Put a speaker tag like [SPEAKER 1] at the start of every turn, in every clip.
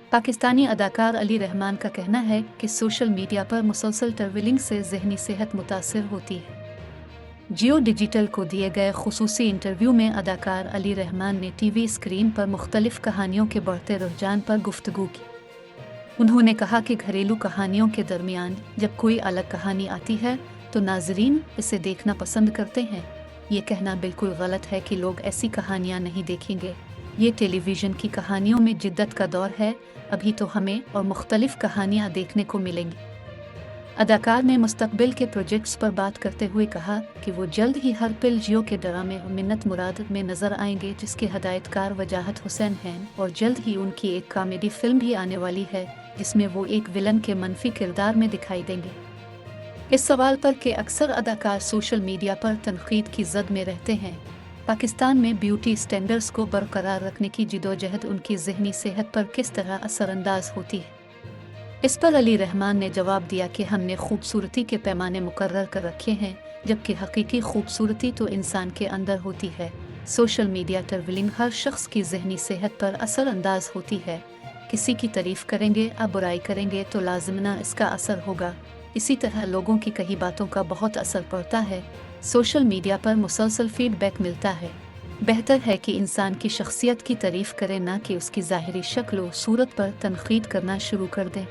[SPEAKER 1] पाकिस्तानी अदाकार अली रहमान का कहना है कि सोशल मीडिया पर मुसलसल ट्रैवलिंग से जहनी सेहत मुतासर होती है। जियो डिजिटल को दिए गए खुसूसी इंटरव्यू में अदाकार अली रहमान ने टीवी स्क्रीन पर मुख्तलिफ कहानियों के बढ़ते रुझान पर गुफ्तगू की। उन्होंने कहा कि घरेलू कहानियों के दरमियान जब कोई अलग कहानी आती है तो नाजरीन इसे देखना पसंद करते हैं। ये कहना बिल्कुल गलत है कि लोग ऐसी कहानियाँ नहीं देखेंगे। ये टेलीविज़न की कहानियों में जिद्दत का दौर है, अभी तो हमें और मुख्तलिफ कहानियाँ देखने को मिलेंगी। अदाकार ने मुस्तकबिल के प्रोजेक्ट्स पर बात करते हुए कहा कि वो जल्द ही हर पिल जियो के ड्रामे मिन्नत मुराद में नजर आएंगे, जिसके हदायतकार वजाहत हुसैन हैं, और जल्द ही उनकी एक कॉमेडी फिल्म भी आने वाली है जिसमें वो एक विलन के मनफी किरदार में दिखाई देंगे। इस सवाल पर कि अक्सर अदाकार सोशल मीडिया पर तनकीद की जद में रहते हैं, पाकिस्तान में ब्यूटी स्टैंडर्ड्स को बरकरार रखने की जिदोजहद उनकी ज़हनी सेहत पर किस तरह असरअंदाज होती है, इस पर अली रहमान ने जवाब दिया कि हमने खूबसूरती के पैमाने मुकर्रर कर रखे हैं, जबकि हकीकी खूबसूरती तो इंसान के अंदर होती है। सोशल मीडिया ट्रैवलिंग हर शख्स की ज़हनी सेहत पर असरअंदाज होती है। किसी की तारीफ़ करेंगे या बुराई करेंगे तो लाजिमना इसका असर होगा। इसी तरह लोगों की कही बातों का बहुत असर पड़ता है। सोशल मीडिया पर मुसलसल फीडबैक मिलता है। बेहतर है कि इंसान की शख्सियत की तारीफ़ करें, ना कि उसकी ज़ाहिरी शक्ल व सूरत पर तनकीद करना शुरू कर दें।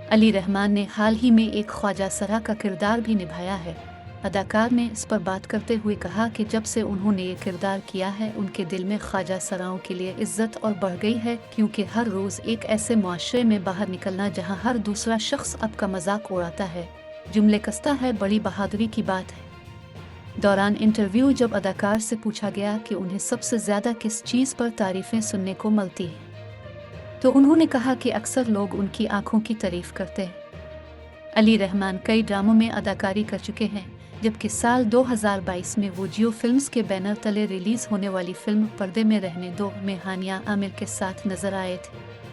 [SPEAKER 1] अली रहमान ने हाल ही में एक ख्वाजा सरा का किरदार भी निभाया है। अदाकार ने इस पर बात करते हुए कहा कि जब से उन्होंने ये किरदार किया है, उनके दिल में ख्वाजा सराओं के लिए इज्जत और बढ़ गई है, क्योंकि हर रोज़ एक ऐसे मुआशरे में बाहर निकलना जहां हर दूसरा शख्स आपका मजाक उड़ाता है, जुमले कसता है, बड़ी बहादुरी की बात है। दौरान इंटरव्यू जब अदाकार से पूछा गया कि उन्हें सबसे ज़्यादा किस चीज़ पर तारीफ़ें सुनने को मिलती हैं, तो उन्होंने कहा कि अक्सर लोग उनकी आंखों की तारीफ़ करते हैं। अली रहमान कई ड्रामों में अदाकारी कर चुके हैं, जबकि साल 2022 में वो जियो फिल्म्स के बैनर तले रिलीज़ होने वाली फिल्म पर्दे में रहने दो में हानिया आमिर के साथ नजर आए थे।